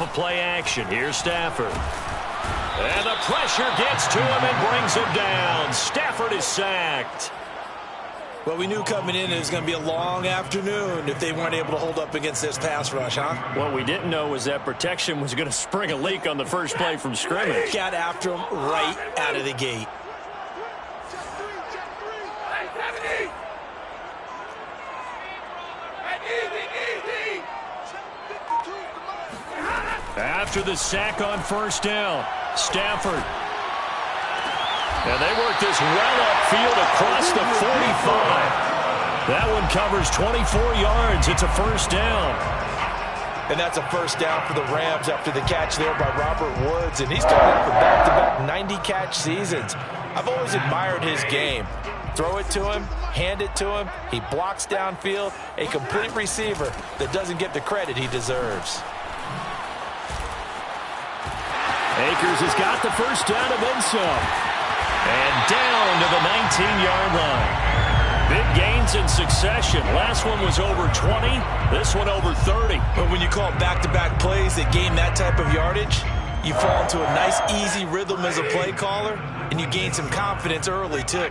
off of play action. Here's Stafford. And the pressure gets to him and brings him down. Stafford is sacked. Well, we knew coming in it was going to be a long afternoon if they weren't able to hold up against this pass rush, huh? What we didn't know was that protection was going to spring a leak on the first play from scrimmage. Got after him right out of the gate. After the sack on first down, Stafford. And they work this well upfield across the 45. That one covers 24 yards. It's a first down. And that's a first down for the Rams after the catch there by Robert Woods. And he's coming up for back-to-back 90-catch seasons. I've always admired his game. Throw it to him, hand it to him. He blocks downfield. A complete receiver that doesn't get the credit he deserves. Akers has got the first down and then some. And down to the 19-yard line. Big gains in succession. Last one was over 20. This one over 30. But when you call back-to-back plays that gain that type of yardage, you fall into a nice, easy rhythm as a play caller, and you gain some confidence early, too.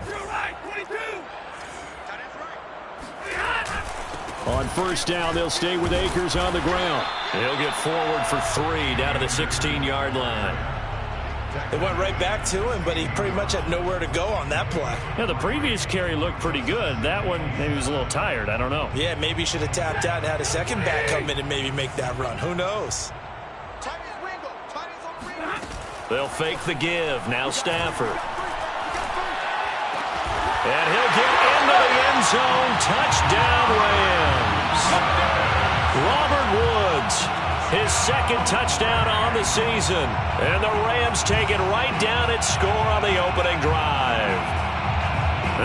On first down, they'll stay with Akers on the ground. He'll get forward for 3 down to the 16-yard line. They went right back to him, but he pretty much had nowhere to go on that play. Yeah, the previous carry looked pretty good. That one, maybe he was a little tired. I don't know. Yeah, maybe he should have tapped out and had a second back come in and maybe make that run. Who knows? They'll fake the give. Now Stafford. And he'll get into the end zone. Touchdown, Rams. Robert Woods. His second touchdown on the season. And the Rams take it right down and score on the opening drive.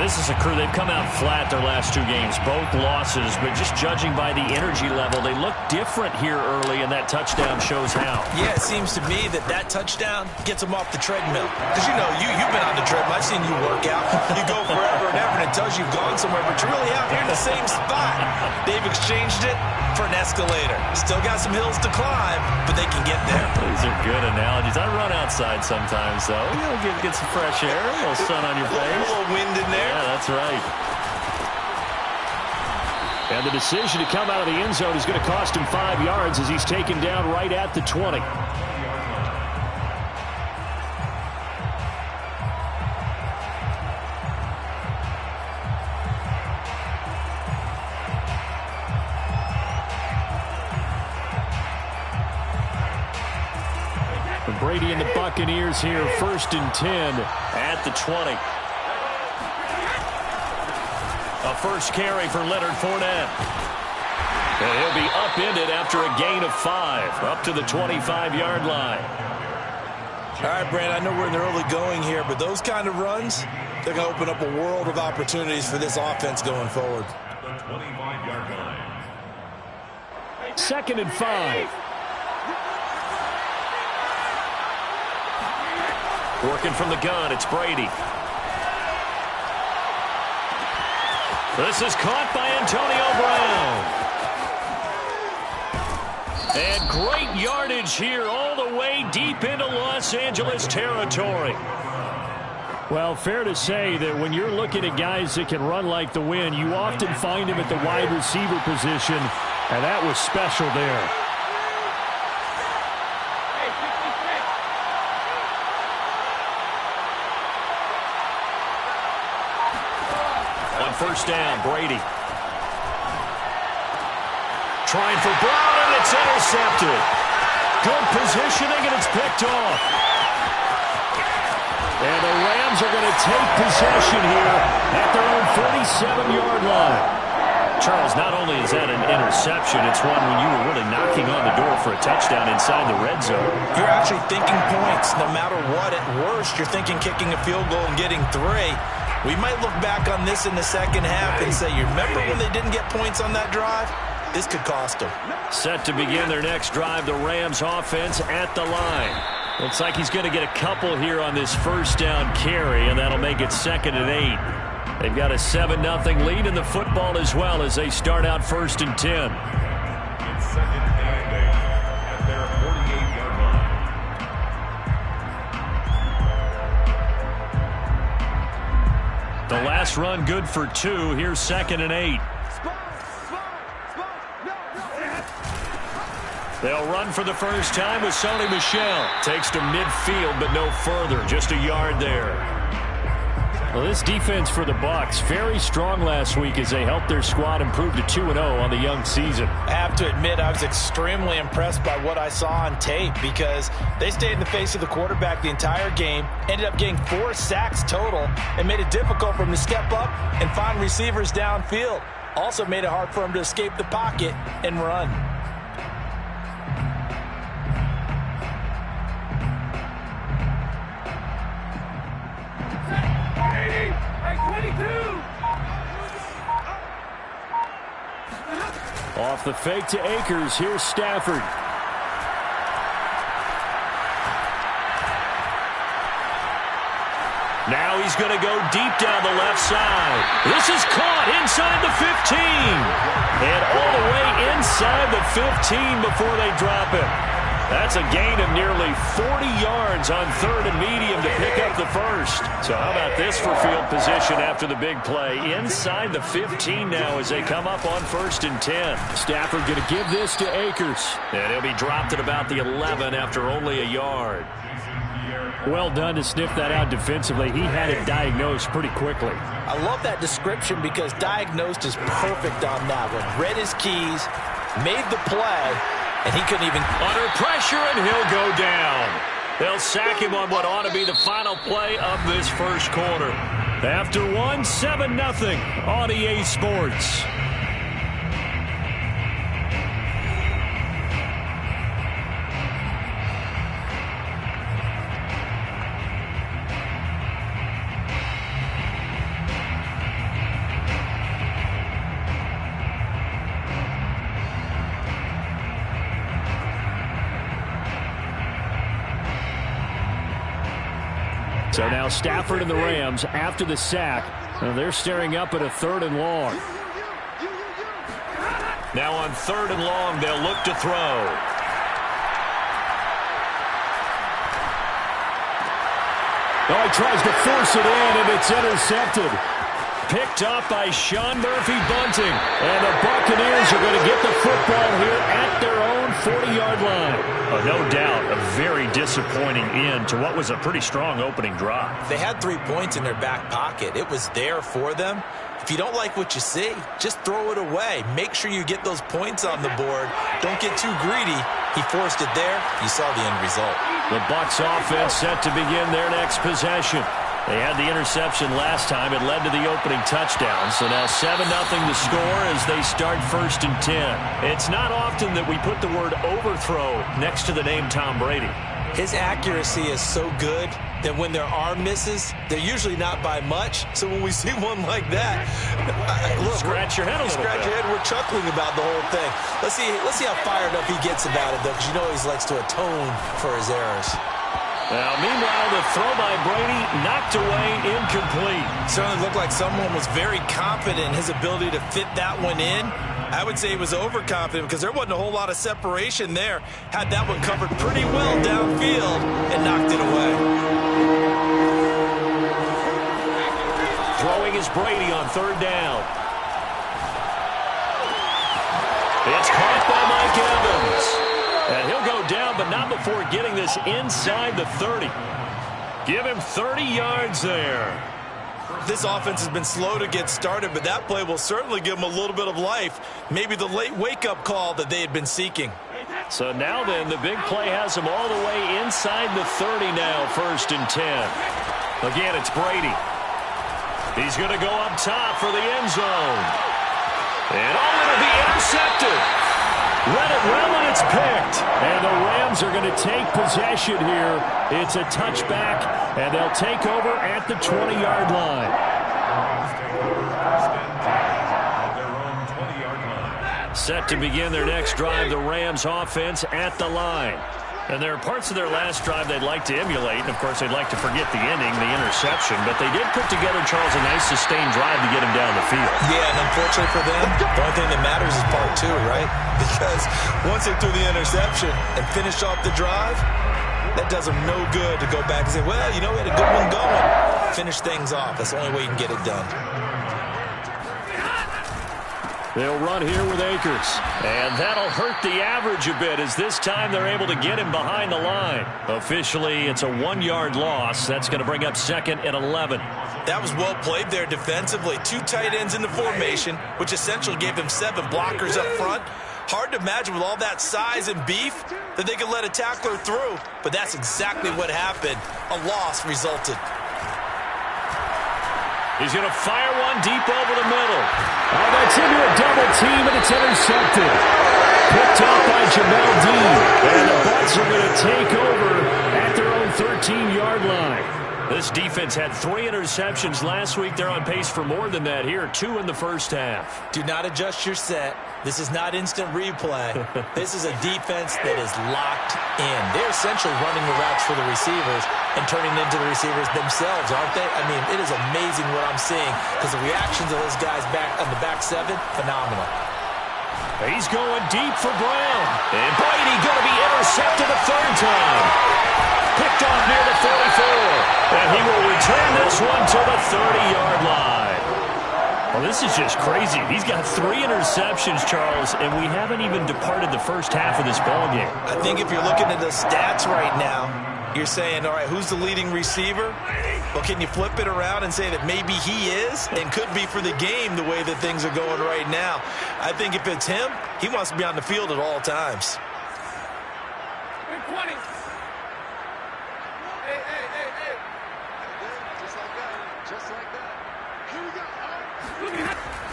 This is a crew, they've come out flat their last 2 games, both losses, but just judging by the energy level, they look different here early, and that touchdown shows how. Yeah, it seems to me that touchdown gets them off the treadmill. Because, you know, you've been on the treadmill. I've seen you work out. You go forever and ever, and it tells you you've gone somewhere, but you're really out here in the same spot. They've exchanged it for an escalator. Still got some hills to climb, but they can get there. These are good analogies. I run outside sometimes, though. You know, get some fresh air, a little sun on your face. A little wind in there. Yeah, that's right. And the decision to come out of the end zone is going to cost him 5 yards as he's taken down right at the 20. Brady and the Buccaneers here, 1st and 10 at the 20. A first carry for Leonard Fournette. And he'll be upended after a gain of 5, up to the 25-yard line. All right, Brand, I know we're in the early going here, but those kind of runs, they're going to open up a world of opportunities for this offense going forward. 25-yard line. 2nd and 5. Working from the gun, it's Brady. This is caught by Antonio Brown. And great yardage here all the way deep into Los Angeles territory. Well, fair to say that when you're looking at guys that can run like the wind, you often find them at the wide receiver position, and that was special there. First down, Brady. Trying for Brown, and it's intercepted. Good positioning, and it's picked off. And the Rams are going to take possession here at their own 47-yard line. Charles, not only is that an interception, it's one when you were really knocking on the door for a touchdown inside the red zone. You're actually thinking points no matter what. At worst, you're thinking kicking a field goal and getting 3. We might look back on this in the second half and say, you remember when they didn't get points on that drive? This could cost them. Set to begin their next drive, the Rams offense at the line. Looks like he's going to get a couple here on this first down carry, and that'll make it 2nd and 8. They've got a 7-0 lead in the football as well as they start out 1st and 10. It's 2nd and 8 at their 48. The last run good for 2. Here's 2nd and 8. They'll run for the first time with Sony Michel. Takes to midfield, but no further. Just a yard there. Well, this defense for the Bucs, very strong last week as they helped their squad improve to 2-0 on the young season. I have to admit, I was extremely impressed by what I saw on tape because they stayed in the face of the quarterback the entire game, ended up getting 4 sacks total, and made it difficult for him to step up and find receivers downfield. Also made it hard for him to escape the pocket and run. Off the fake to Akers. Here's Stafford. Now he's going to go deep down the left side. This is caught inside the 15. And all the way inside the 15 before they drop it. That's a gain of nearly 40 yards on 3rd and medium to pick up the first. So how about this for field position after the big play? Inside the 15 now as they come up on 1st and 10. Stafford going to give this to Akers. And he'll be dropped at about the 11 after only a yard. Well done to sniff that out defensively. He had it diagnosed pretty quickly. I love that description because diagnosed is perfect on that one. Read his keys, made the play, and he couldn't even... Under pressure, and he'll go down. They'll sack him on what ought to be the final play of this first quarter. After 7-0 on EA Sports. So now Stafford and the Rams, after the sack, they're staring up at a 3rd and long. Now on 3rd and long, they'll look to throw. Oh, he tries to force it in, and it's intercepted. Picked up by Sean Murphy-Bunting. And the Buccaneers are going to get the football here at their own 40-yard line. Oh, no doubt a very disappointing end to what was a pretty strong opening drive. They had 3 points in their back pocket. It was there for them. If you don't like what you see, just throw it away. Make sure you get those points on the board. Don't get too greedy. He forced it there. You saw the end result. The Bucs offense set to begin their next possession. They had the interception last time. It led to the opening touchdown. So now 7-0 to score as they start 1st and 10. It's not often that we put the word overthrow next to the name Tom Brady. His accuracy is so good that when there are misses, they're usually not by much. So when we see one like that, look, scratch your head a little bit. Scratch your head. We're chuckling about the whole thing. Let's see how fired up he gets about it, though, because you know he likes to atone for his errors. Now, meanwhile, the throw by Brady knocked away, incomplete. Certainly looked like someone was very confident in his ability to fit that one in. I would say he was overconfident because there wasn't a whole lot of separation there. Had that one covered pretty well downfield and knocked it away. Throwing is Brady on 3rd down. It's caught by Mike Evans. And he'll go down, but not before getting this inside the 30. Give him 30 yards there. This offense has been slow to get started, but that play will certainly give them a little bit of life. Maybe the late wake-up call that they had been seeking. So now then, the big play has them all the way inside the 30 now, 1st and 10. Again, it's Brady. He's going to go up top for the end zone. And it'll be intercepted. Read it well, and it's picked. And the Rams are going to take possession here. It's a touchback, and they'll take over at the 20-yard line. Set to begin their next drive, the Rams offense at the line. And there are parts of their last drive they'd like to emulate. And, of course, they'd like to forget the ending, the interception. But they did put together, Charles, a nice sustained drive to get him down the field. Yeah, and unfortunately for them, the only thing that matters is part 2, right? Because once they threw the interception and finished off the drive, that does them no good to go back and say, well, you know, we had a good one going. finish things off. That's the only way you can get it done. They'll run here with Akers. And that'll hurt the average a bit as this time they're able to get him behind the line. Officially, it's a 1-yard loss. That's going to bring up 2nd and 11. That was well played there defensively. 2 tight ends in the formation, which essentially gave them 7 blockers up front. Hard to imagine with all that size and beef that they could let a tackler through. But that's exactly what happened. A loss resulted. He's going to fire one deep over the middle. Oh, that's into a double team, and it's intercepted. Picked off by Jamel Dean. And the Bucs are going to take over at their own 13-yard line. This defense had 3 interceptions last week. They're on pace for more than that here. 2 in the first half. Do not adjust your set. This is not instant replay. This is a defense that is locked in. They're essentially running the routes for the receivers and turning them into the receivers themselves, aren't they? I mean, it is amazing what I'm seeing because the reactions of those guys back on the back 7, phenomenal. He's going deep for Brown. And Brady going to be intercepted a 3rd time. Picked off near the 44. And he will return this one to the 30-yard line. Well, this is just crazy. He's got 3 interceptions, Charles, and we haven't even departed the first half of this ballgame. I think if you're looking at the stats right now, you're saying, all right, who's the leading receiver? Well, can you flip it around and say that maybe he is and could be for the game the way that things are going right now? I think if it's him, he wants to be on the field at all times.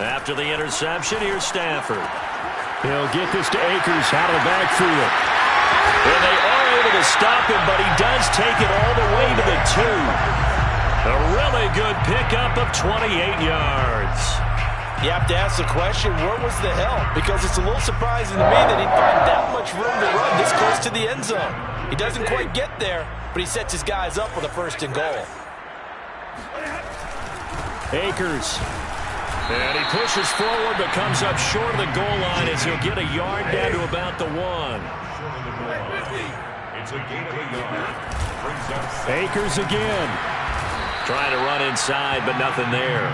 After the interception, here's Stafford. He'll get this to Akers out of the backfield. And they are able to stop him, but he does take it all the way to the 2. A really good pickup of 28 yards. You have to ask the question, where was the help? Because it's a little surprising to me that he'd find that much room to run this close to the end zone. He doesn't quite get there, but he sets his guys up with a 1st and goal. Akers. And he pushes forward but comes up short of the goal line as he'll get a yard down to about the 1. It's a gain of a yard. Akers again. Trying to run inside, but nothing there.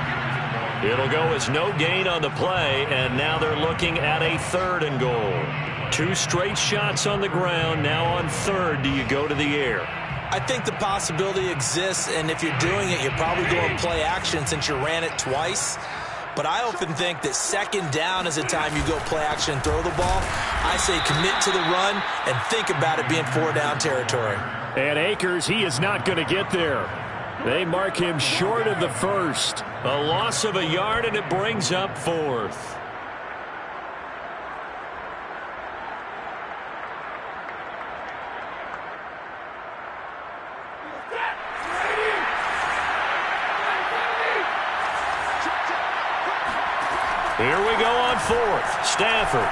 It'll go as no gain on the play, and now they're looking at a 3rd and goal. 2 straight shots on the ground. Now on 3rd, do you go to the air? I think the possibility exists, and if you're doing it, you're probably going play action since you ran it twice. But I often think that 2nd down is a time you go play action and throw the ball. I say commit to the run and think about it being 4-down territory. And Akers, he is not going to get there. They mark him short of the 1st. A loss of a yard, and it brings up 4th. Here we go on 4th. Stafford.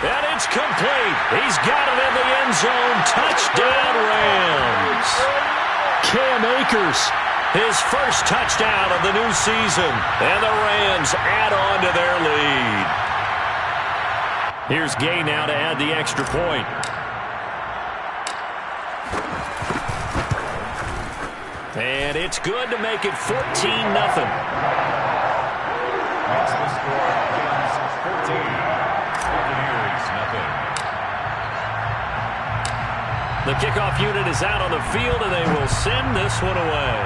And it's complete. He's got it in the end zone. Touchdown, Rams. Cam Akers, his first touchdown of the new season. And the Rams add on to their lead. Here's Gay now to add the extra point. And it's good to make it 14-0. Makes the score Rams 14. Buccaneers nothing. The kickoff unit is out on the field, and they will send this one away.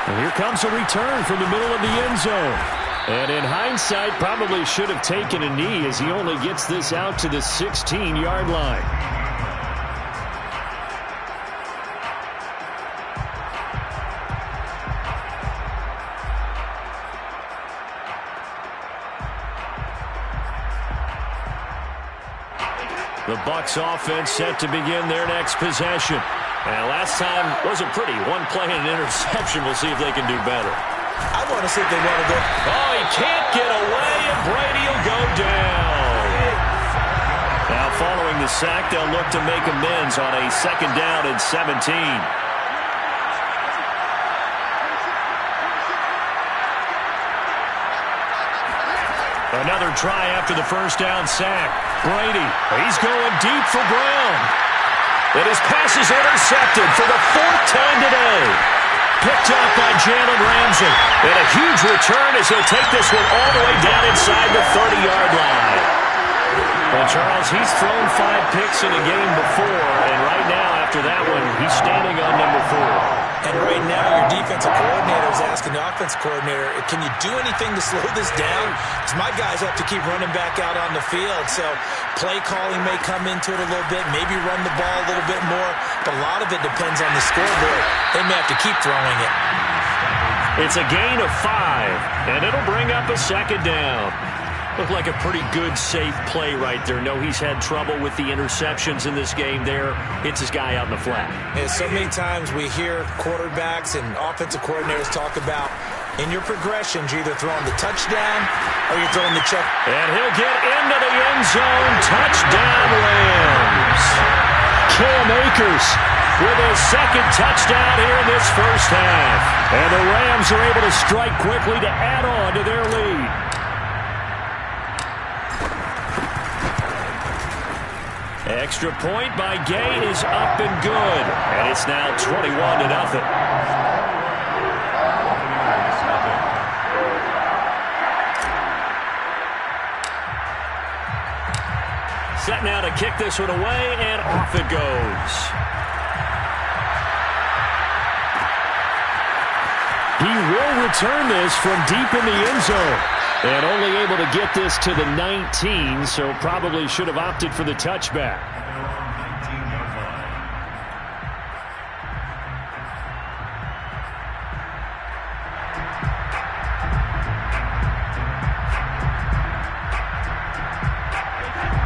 And here comes a return from the middle of the end zone. And in hindsight, probably should have taken a knee as he only gets this out to the 16-yard line. The Bucs offense set to begin their next possession. And last time wasn't pretty. 1 play and an interception. We'll see if they can do better. I want to see if they want to go. Oh, he can't get away, and Brady will go down. Now, following the sack, they'll look to make amends on a 2nd down and 17. Another try after the 1st down sack. Brady, he's going deep for Brown. And his pass is intercepted for the 4th time today. Picked up by Jalen Ramsey. And a huge return as he'll take this one all the way down inside the 30-yard line. Well, Charles, he's thrown 5 picks in a game before, and right now, after that one, he's standing on number 4. And right now, your defensive coordinator is asking the offensive coordinator, can you do anything to slow this down? Because my guys have to keep running back out on the field. So play calling may come into it a little bit, maybe run the ball a little bit more. But a lot of it depends on the scoreboard. They may have to keep throwing it. It's a gain of 5, and it'll bring up a 2nd down. Looked like a pretty good, safe play right there. No, he's had trouble with the interceptions in this game there. Hits his guy out in the flat. Yeah, so many times we hear quarterbacks and offensive coordinators talk about in your progressions, you're either throwing the touchdown or you're throwing the check. And he'll get into the end zone. Touchdown, Rams. Cam Akers with his 2nd touchdown here in this first half. And the Rams are able to strike quickly to add on to their lead. Extra point by Gay is up and good. And it's now 21-0. Set now to kick this one away, and off it goes. He will return this from deep in the end zone. And only able to get this to the 19, so probably should have opted for the touchback.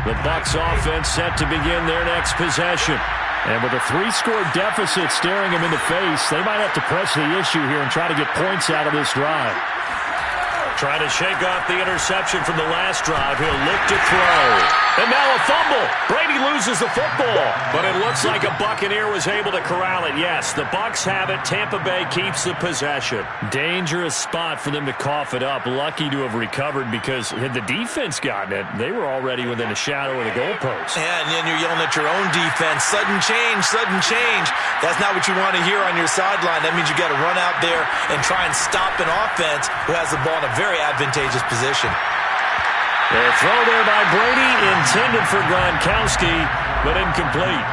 The Bucs offense set to begin their next possession. And with a 3-score deficit staring them in the face, they might have to press the issue here and try to get points out of this drive. Trying to shake off the interception from the last drive. He'll look to throw. And now a fumble. Brady loses the football. But it looks like a Buccaneer was able to corral it. Yes, the Bucs have it. Tampa Bay keeps the possession. Dangerous spot for them to cough it up. Lucky to have recovered because had the defense gotten it, they were already within a shadow of the goalpost. Yeah, and then you're yelling at your own defense. Sudden change, sudden change. That's not what you want to hear on your sideline. That means you got to run out there and try and stop an offense who has the ball in a very advantageous position. The throw there by Brady, intended for Gronkowski, but incomplete.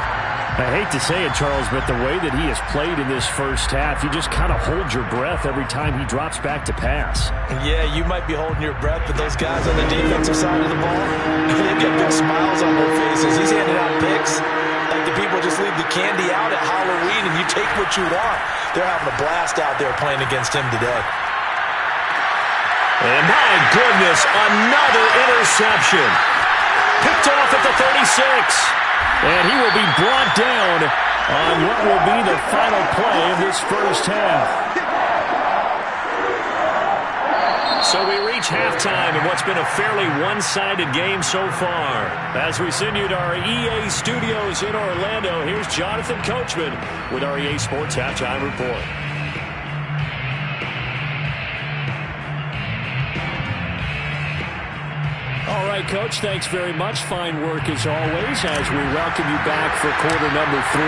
I hate to say it, Charles, but the way that he has played in this first half, you just kind of hold your breath every time he drops back to pass. Yeah, you might be holding your breath, but those guys on the defensive side of the ball, they've got big smiles on their faces. He's handing out picks like the people just leave the candy out at Halloween and you take what you want. They're having a blast out there playing against him today. And my goodness, another interception. Picked off at the 36. And he will be brought down on what will be the final play of this first half. So we reach halftime in what's been a fairly one-sided game so far. As we send you to our EA studios in Orlando, here's Jonathan Coachman with our EA Sports Halftime Report. All right, Coach, thanks very much. Fine work as always as we welcome you back for quarter number 3.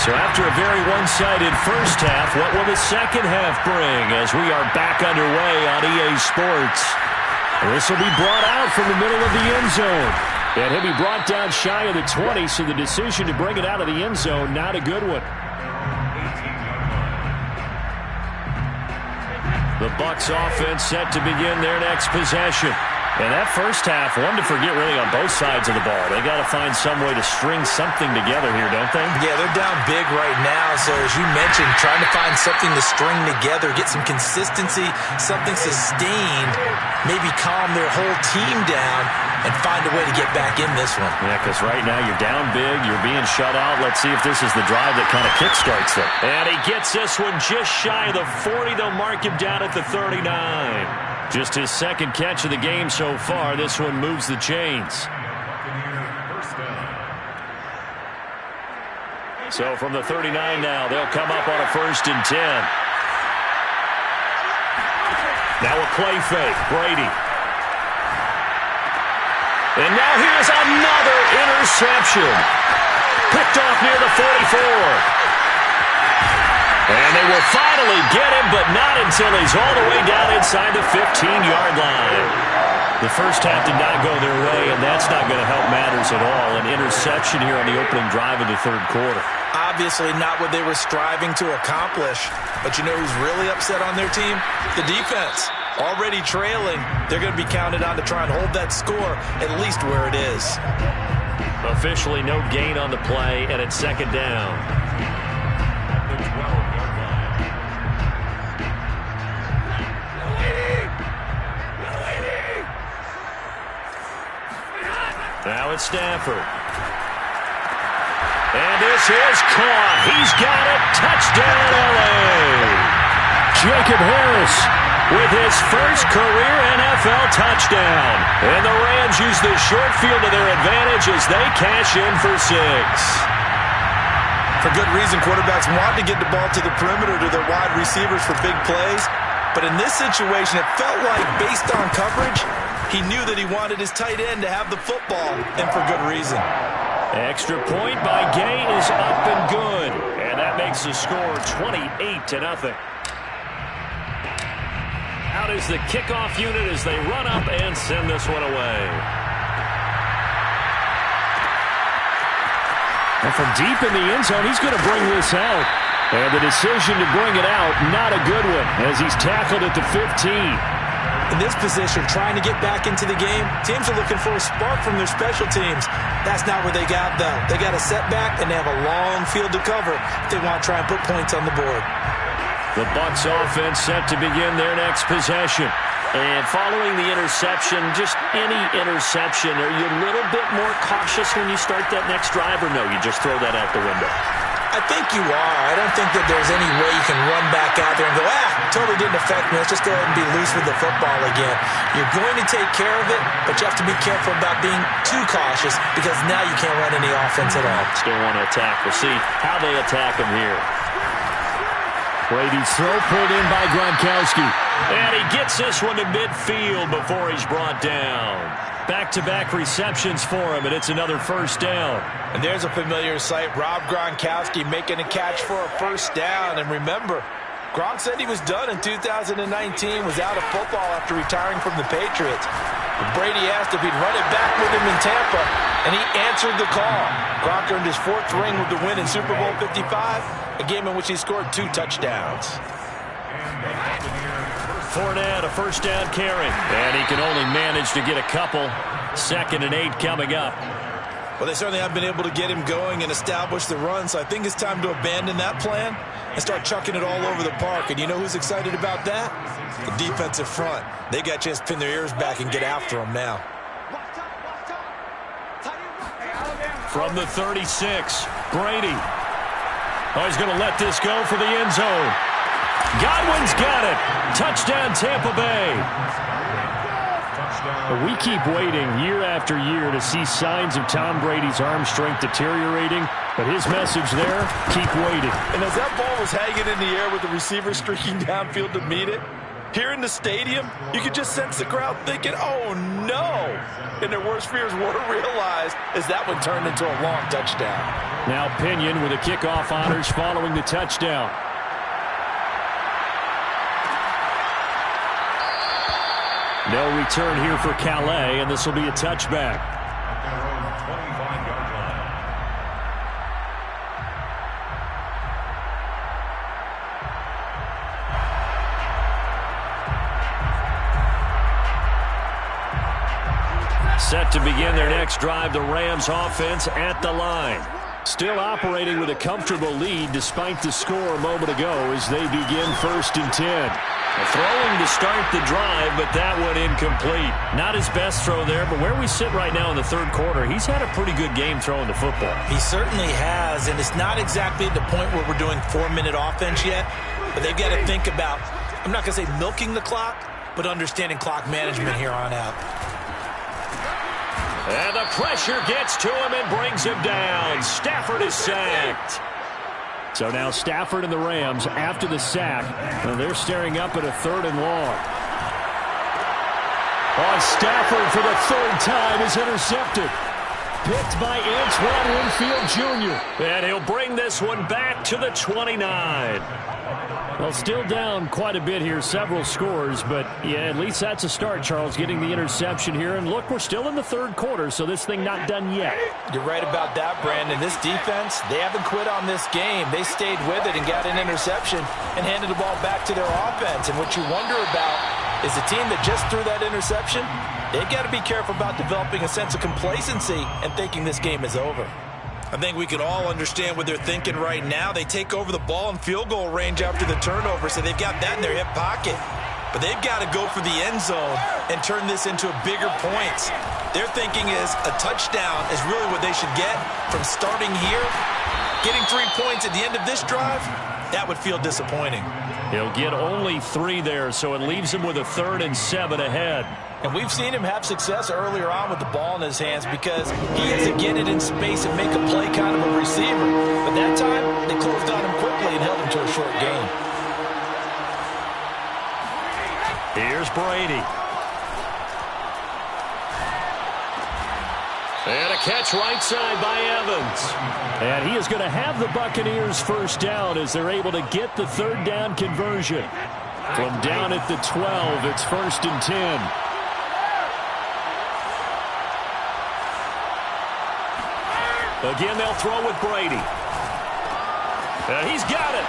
So after a very one-sided first half, what will the second half bring as we are back underway on EA Sports? This will be brought out from the middle of the end zone. And he'll be brought down shy of the 20, so the decision to bring it out of the end zone, not a good one. The Bucs offense set to begin their next possession. And that first half, one to forget really on both sides of the ball. They got to find some way to string something together here, don't they? Yeah, they're down big right now. So as you mentioned, trying to find something to string together, get some consistency, something sustained, maybe calm their whole team down and find a way to get back in this one. Yeah, because right now you're down big, you're being shut out. Let's see if this is the drive that kind of kickstarts them. And he gets this one just shy of the 40. They'll mark him down at the 39. Just his second catch of the game so far. This one moves the chains. So from the 39 now, they'll come up on a 1st and 10. Now a play fake. Brady. And now here's another interception. Picked off near the 44. And they will finally get him, but not until he's all the way down inside the 15-yard line. The first half did not go their way, and that's not going to help matters at all. An interception here on the opening drive of the third quarter. Obviously not what they were striving to accomplish. But you know who's really upset on their team? The defense. Already trailing, they're going to be counted on to try and hold that score at least where it is. Officially no gain on the play, and it's second down. The 12-yard line. Now it's Stafford. And this is caught. He's got it. Touchdown, L.A. Jacob Harris with his first career NFL touchdown. And the Rams use the short field to their advantage as they cash in for 6. For good reason, quarterbacks want to get the ball to the perimeter to their wide receivers for big plays. But in this situation, it felt like, based on coverage, he knew that he wanted his tight end to have the football, and for good reason. Extra point by Gay is up and good. And that makes the score 28-0. Out is the kickoff unit as they run up and send this one away. And from deep in the end zone, he's going to bring this out. And the decision to bring it out, not a good one, as he's tackled at the 15. In this position, trying to get back into the game, teams are looking for a spark from their special teams. That's not what they got, though. They got a setback, and they have a long field to cover if they want to try and put points on the board. The Bucs offense set to begin their next possession. And following the interception, just any interception, are you a little bit more cautious when you start that next drive, or no, you just throw that out the window? I think you are. I don't think that there's any way you can run back out there and go, totally didn't affect me. Let's just go ahead and be loose with the football again. You're going to take care of it, but you have to be careful about being too cautious because now you can't run any offense at all. Still want to attack. We'll see how they attack him here. Brady's throw pulled in by Gronkowski. And he gets this one to midfield before he's brought down. Back-to-back receptions for him, and it's another first down. And there's a familiar sight. Rob Gronkowski making a catch for a first down. And remember, Gronk said he was done in 2019, was out of football after retiring from the Patriots. But Brady asked if he'd run it back with him in Tampa, and he answered the call. Gronk earned his 4th ring with the win in Super Bowl 55, a game in which he scored 2 touchdowns. Fournette, a first down carry. And he can only manage to get a couple. 2nd and 8 coming up. Well, they certainly have been able to get him going and establish the run, so I think it's time to abandon that plan and start chucking it all over the park. And you know who's excited about that? The defensive front. They got a chance to pin their ears back and get after him now. From the 36, Brady. Oh, he's going to let this go for the end zone. Godwin's got it. Touchdown, Tampa Bay. We keep waiting year after year to see signs of Tom Brady's arm strength deteriorating, but his message there, keep waiting. And as that ball was hanging in the air with the receiver streaking downfield to meet it, here in the stadium, you could just sense the crowd thinking, oh, no. And their worst fears were realized as that one turned into a long touchdown. Now Pinion with the kickoff honors following the touchdown. No return here for Calais, and this will be a touchback. Set to begin their next drive, the Rams offense at the line. Still operating with a comfortable lead despite the score a moment ago as they begin 1st and 10. Throwing to start the drive, but that one incomplete. Not his best throw there, but where we sit right now in the third quarter, he's had a pretty good game throwing the football. He certainly has, and it's not exactly the point where we're doing 4-minute offense yet, but they've got to think about, I'm not going to say milking the clock, but understanding clock management here on out. And the pressure gets to him and brings him down. Stafford is sacked. So now Stafford and the Rams, after the sack, they're staring up at a 3rd and long. On Stafford for the third time is intercepted. Picked by Antoine Winfield Jr. And he'll bring this one back to the 29. Well, still down quite a bit here, several scores, but yeah, at least that's a start, Charles, getting the interception here. And look, we're still in the third quarter, so this thing not done yet. You're right about that, Brandon. This defense, they haven't quit on this game. They stayed with it and got an interception and handed the ball back to their offense. And what you wonder about is the team that just threw that interception, they've got to be careful about developing a sense of complacency and thinking this game is over. I think we can all understand what they're thinking right now. They take over the ball in field goal range after the turnover, so they've got that in their hip pocket. But they've got to go for the end zone and turn this into bigger points. Their thinking is a touchdown is really what they should get from starting here. Getting 3 points at the end of this drive, that would feel disappointing. He'll get only 3 there, so it leaves him with a 3rd and 7 ahead. And we've seen him have success earlier on with the ball in his hands because he has to get it in space and make a play kind of a receiver. But that time, they closed on him quickly and held him to a short gain. Here's Brady. And a catch right side by Evans. And he is going to have the Buccaneers first down as they're able to get the third down conversion. From down at the 12, it's 1st and 10. Again, they'll throw with Brady. And he's got it.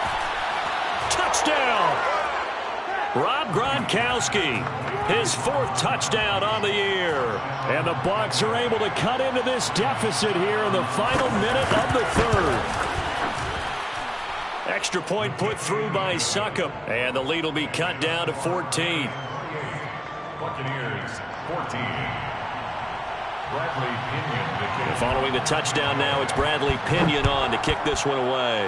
Touchdown. Rob Gronkowski, his 4th touchdown on the year. And the Bucs are able to cut into this deficit here in the final minute of the 3rd. Extra point put through by Succop. And the lead will be cut down to 14. Buccaneers 14. Bradley Pinion. Following the touchdown now, it's Bradley Pinion on to kick this one away.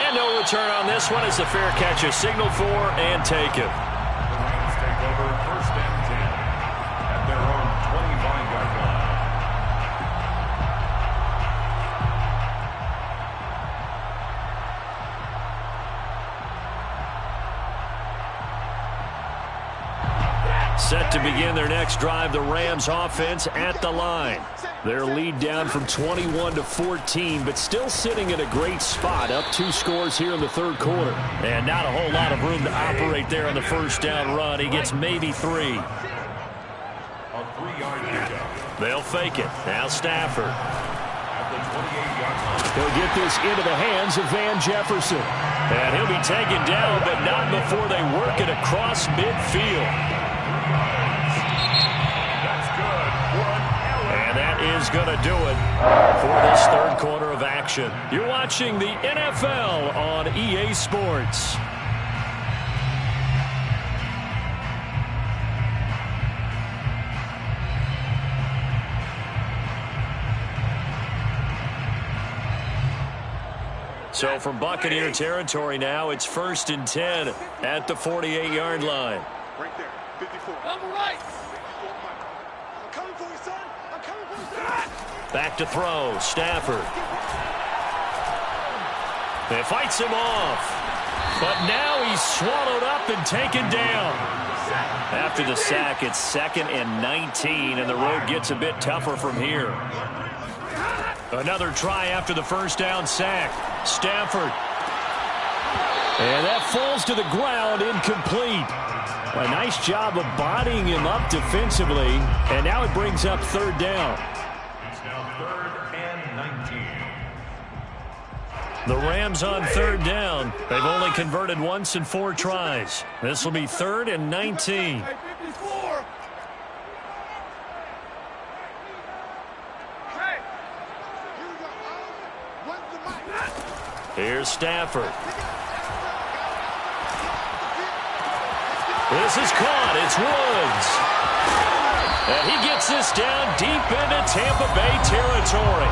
And no return on this one as the fair catch is signaled for and taken. The Rams take over 1st and 10 at their own 25-yard line. Set to begin their next drive, the Rams offense at the line. Their lead down from 21 to 14, but still sitting at a great spot, up 2 scores here in the 3rd quarter. And not a whole lot of room to operate there on the first down run. He gets maybe 3. A 3-yard pickup. They'll fake it. Now Stafford. At the 28-yard line. He'll get this into the hands of Van Jefferson. And he'll be taken down, but not before they work it across midfield. Is going to do it for this 3rd quarter of action. You're watching the NFL on EA Sports. So from Buccaneer territory now, it's 1st and 10 at the 48-yard line. Right there, 54. Number right. I'm coming for you, son. Back to throw, Stafford. They fights him off. But now he's swallowed up and taken down. After the sack, it's 2nd and 19, and the road gets a bit tougher from here. Another try after the first down sack. Stafford. And that falls to the ground, incomplete. A nice job of bodying him up defensively, and now it brings up 3rd down. It's now 3rd and 19. The Rams on 3rd down. They've only converted once in 4 tries. This will be 3rd and 19. Here's Stafford. This is caught. It's Woods. And he gets this down deep into Tampa Bay territory.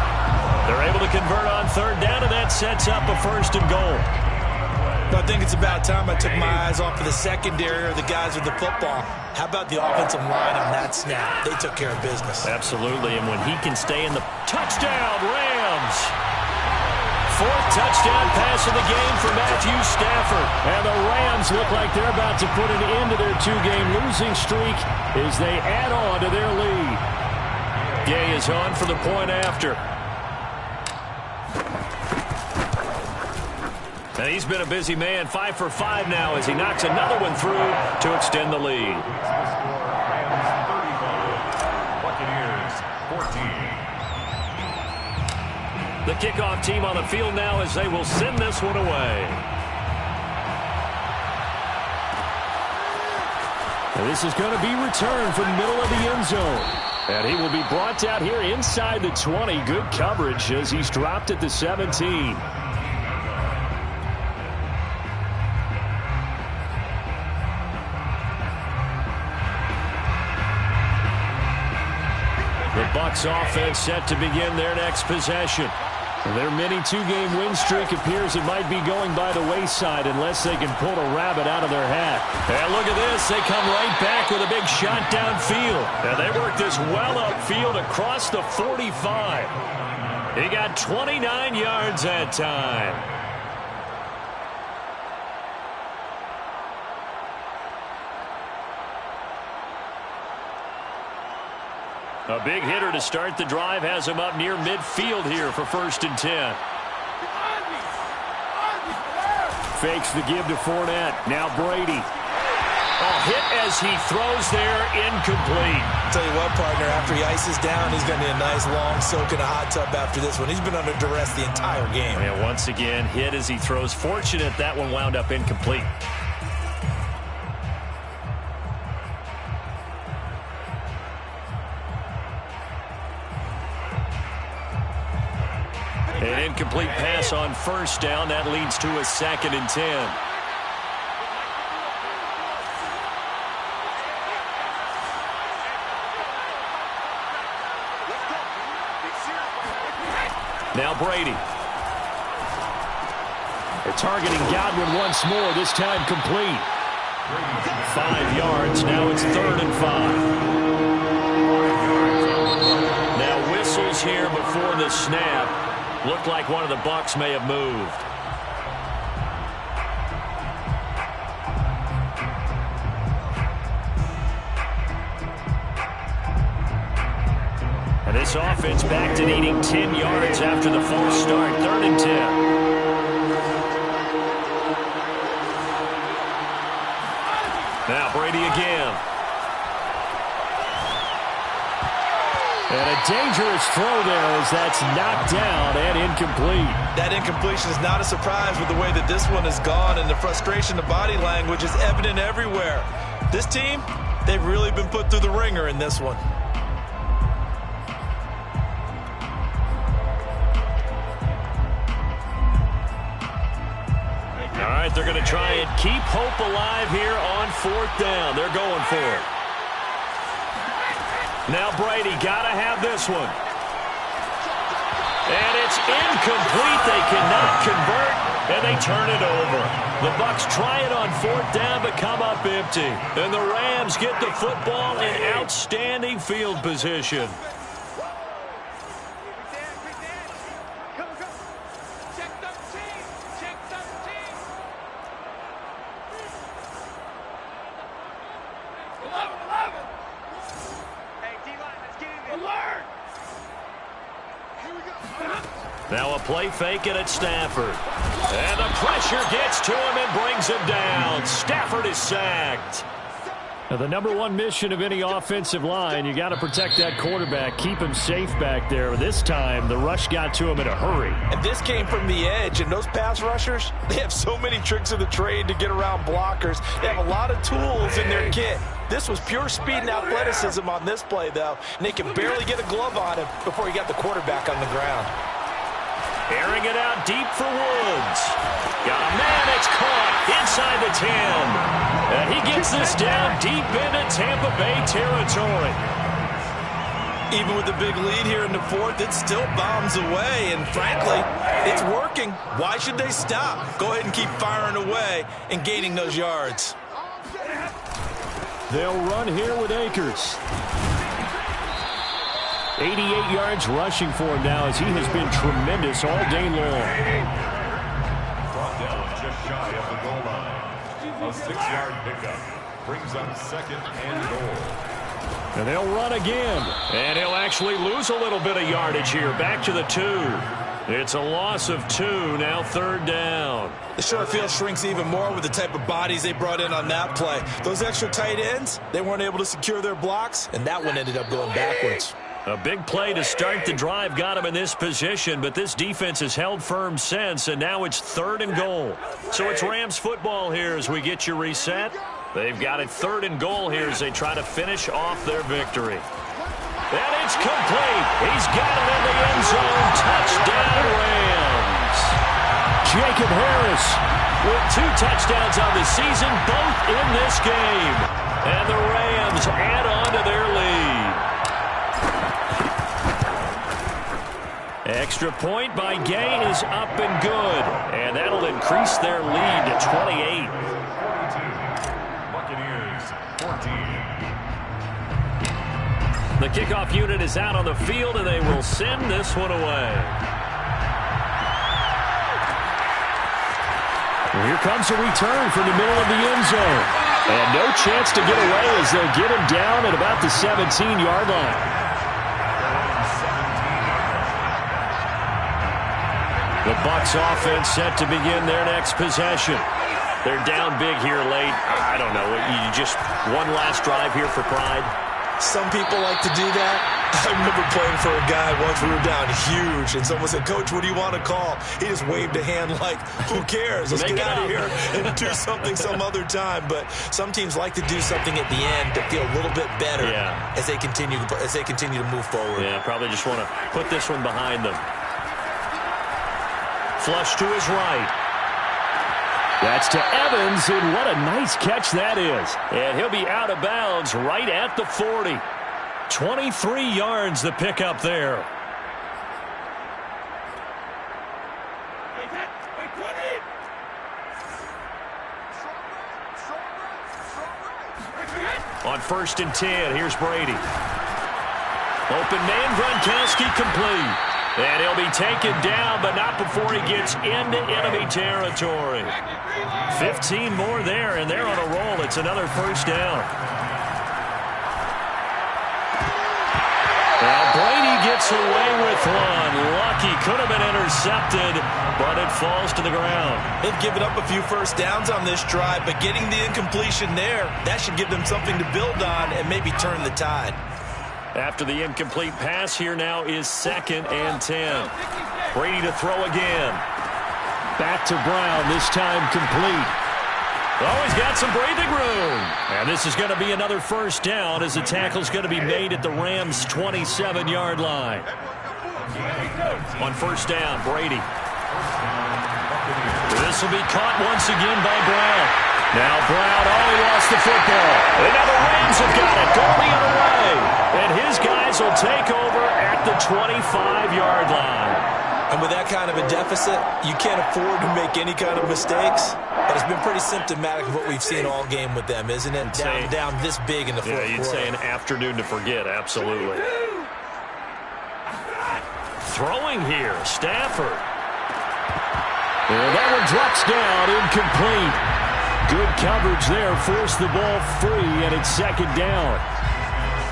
They're able to convert on 3rd down, and that sets up a 1st and goal. I think it's about time I took my eyes off of the secondary or the guys with the football. How about the offensive line on that snap? They took care of business. Absolutely, and when he can stay in the touchdown, Rams. fourth touchdown pass of the game for Matthew Stafford. And the Rams look like they're about to put an end to their two-game losing streak as they add on to their lead. Gay is on for the point after. And he's been a busy man, 5 for 5 now as he knocks another one through to extend the lead. The kickoff team on the field now as they will send this one away. And this is going to be returned from the middle of the end zone. And he will be brought down here inside the 20. Good coverage as he's dropped at the 17. The Bucs offense set to begin their next possession. Their mini two-game win streak appears it might be going by the wayside unless they can pull a rabbit out of their hat. And look at this. They come right back with a big shot downfield. And they work this well upfield across the 45. He got 29 yards that time. A big hitter to start the drive has him up near midfield here for 1st and 10. Fakes the give to Fournette. Now Brady. Oh, hit as he throws there, incomplete. Tell you what, partner, after he ices down, he's going to need a nice long soak in a hot tub after this one. He's been under duress the entire game. And once again, hit as he throws. Fortunate that one wound up incomplete. An incomplete pass on 1st down. That leads to a 2nd and 10. Now Brady. They're targeting Godwin once more, this time complete. 5 yards. Now it's 3rd and 5. Now whistles here before the snap. Looked like one of the Bucs may have moved. And this offense back to needing 10 yards after the false start. 3rd and 10. Now Brady again. And a dangerous throw there as that's knocked down and incomplete. That incompletion is not a surprise with the way that this one has gone, and the frustration, the body language is evident everywhere. This team, they've really been put through the ringer in this one. All right, they're going to try and keep hope alive here on 4th down. They're going for it. Now Brady got to have this one. And it's incomplete. They cannot convert, and they turn it over. The Bucs try it on 4th down, but come up empty. And the Rams get the football in outstanding field position. Now a play fake and it's Stafford. And the pressure gets to him and brings him down. Stafford is sacked. Now the #1 mission of any offensive line, you got to protect that quarterback, keep him safe back there. This time, the rush got to him in a hurry. And this came from the edge, and those pass rushers, they have so many tricks of the trade to get around blockers. They have a lot of tools in their kit. This was pure speed and athleticism on this play, though, and they could barely get a glove on him before he got the quarterback on the ground. Airing it out deep for Woods. Got a man, it's caught inside the 10. And he gets this down deep into Tampa Bay territory. Even with the big lead here in the 4th, it still bombs away, and frankly, it's working. Why should they stop? Go ahead and keep firing away and gaining those yards. They'll run here with Akers. 88 yards rushing for him now as he has been tremendous all day long. Brought down just shy of the goal line. A 6-yard pickup brings up 2nd and goal. And they'll run again. And he'll actually lose a little bit of yardage here. Back to the 2. It's a loss of 2, now 3rd down. The short field shrinks even more with the type of bodies they brought in on that play. Those extra tight ends, they weren't able to secure their blocks, and that one ended up going backwards. A big play to start the drive got him in this position, but this defense has held firm since, and now it's 3rd and goal. So it's Rams football here as we get you reset. They've got it 3rd and goal here as they try to finish off their victory. And it's complete. He's got it in the end zone. Touchdown, Rams. Jacob Harris with 2 touchdowns on the season, both in this game. And the Rams add on to their lead. Extra point by Gay is up and good. And that'll increase their lead to 28. 42. Buccaneers, 14. The kickoff unit is out on the field, and they will send this one away. Here comes a return from the middle of the end zone. And no chance to get away as they'll get him down at about the 17-yard line. The Bucs offense set to begin their next possession. They're down big here late. I don't know. You just one last drive here for pride. Some people like to do that. I remember playing for a guy once. We were down huge, and someone said, "Coach, what do you want to call?" He just waved a hand like, who cares? Let's get out of here and do something some other time. But some teams like to do something at the end to feel a little bit better as they continue to move forward. Yeah, probably just want to put this one behind them. Flush to his right. That's to Evans, and what a nice catch that is. And he'll be out of bounds right at the 40. 23 yards the pickup there. On 1st and 10, here's Brady. Open man, Gronkowski complete. And he'll be taken down, but not before he gets into enemy territory. 15 more there, and they're on a roll. It's another 1st down. Now Brady gets away with one. Lucky, could have been intercepted, but it falls to the ground. They've given up a few 1st downs on this drive, but getting the incompletion there, that should give them something to build on and maybe turn the tide. After the incomplete pass, here now is 2nd and 10. Brady to throw again. Back to Brown, this time complete. Oh, he's got some breathing room. And this is going to be another 1st down as the tackle's going to be made at the Rams' 27-yard line. On 1st down, Brady. This will be caught once again by Brown. Now Brown, he lost the football. And now the Rams have got it, going the other way. And his guys will take over at the 25-yard line. And with that kind of a deficit, you can't afford to make any kind of mistakes. But it's been pretty symptomatic of what we've seen all game with them, isn't it? Down this big in the fourth quarter. Yeah, you'd say an afternoon to forget, absolutely. Throwing here, Stafford. And that one drops down, incomplete. Good coverage there, forced the ball free, and it's 2nd down.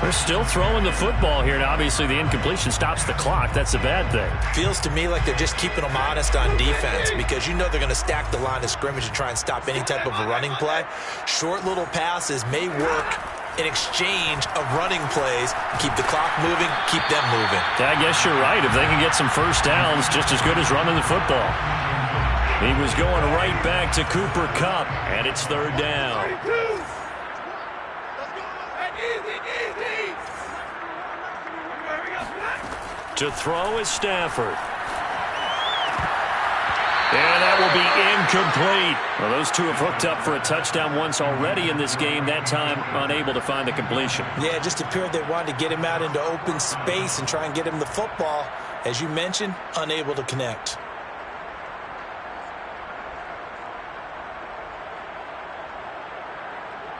They're still throwing the football here, and obviously the incompletion stops the clock. That's a bad thing. Feels to me like they're just keeping them honest on defense because you know they're going to stack the line of scrimmage and try and stop any type of a running play. Short little passes may work in exchange of running plays. Keep the clock moving, keep them moving. I guess you're right. If they can get some 1st downs, just as good as running the football. He was going right back to Cooper Kupp, and it's 3rd down. To throw is Stafford. And that will be incomplete. Well, those two have hooked up for a touchdown once already in this game, that time unable to find the completion. Yeah, it just appeared they wanted to get him out into open space and try and get him the football. As you mentioned, unable to connect.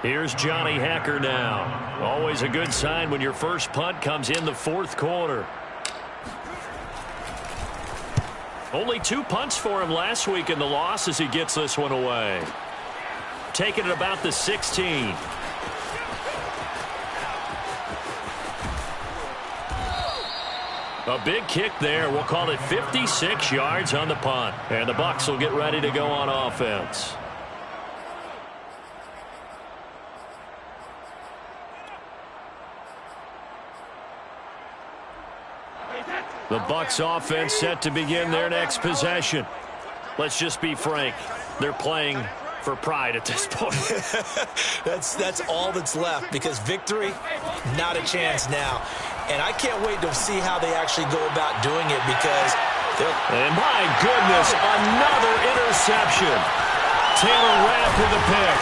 Here's Johnny Hekker now. Always a good sign when your first punt comes in the fourth quarter. Only 2 punts for him last week in the loss as he gets this one away. Taking it about the 16. A big kick there. We'll call it 56 yards on the punt. And the Bucs will get ready to go on offense. The Bucs offense set to begin their next possession. Let's just be frank. They're playing for pride at this point. That's all that's left, because victory, not a chance now. And I can't wait to see how they actually go about doing it, because and my goodness, another interception. Taylor Rapp with the pick.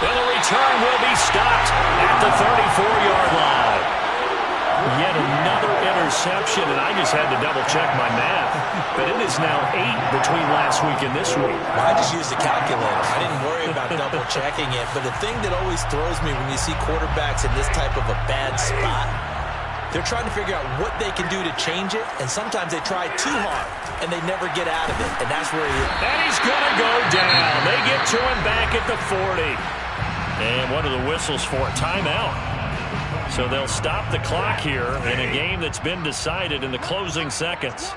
And the return will be stopped at the 34-yard line. Yet another interception, and I just had to double-check my math. But it is now 8 between last week and this week. Well, I just used a calculator. I didn't worry about double-checking it. But the thing that always throws me when you see quarterbacks in this type of a bad spot, they're trying to figure out what they can do to change it, and sometimes they try too hard, and they never get out of it. And that's where he is. And he's going to go down. They get to him back at the 40. And what are the whistles for? Timeout. So they'll stop the clock here in a game that's been decided in the closing seconds.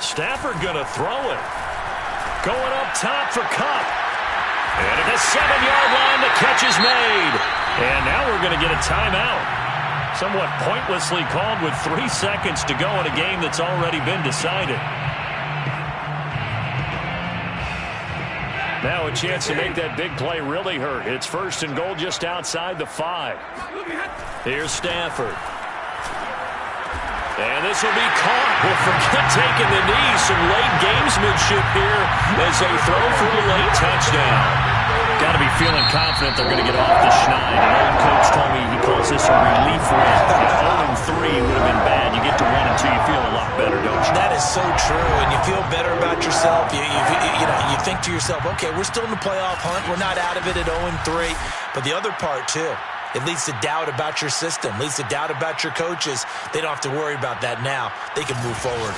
Stafford going to throw it. Going up top for Kupp. And at the 7-yard line, the catch is made. And now we're going to get a timeout. Somewhat pointlessly called with 3 seconds to go in a game that's already been decided. Now a chance to make that big play really hurt. It's 1st and goal just outside the 5. Here's Stafford. And this will be caught. Well, forget taking the knee. Some late gamesmanship here as they throw for a late touchdown. Got to be feeling confident they're going to get off the schneid. An old coach told me he calls this a relief win. 0-3 would have been bad. You get to 1-2, you feel a lot better, don't you? That is so true, and you feel better about yourself. You think to yourself, okay, we're still in the playoff hunt. We're not out of it at 0-3. But the other part, too, it leads to doubt about your system, leads to doubt about your coaches. They don't have to worry about that now. They can move forward.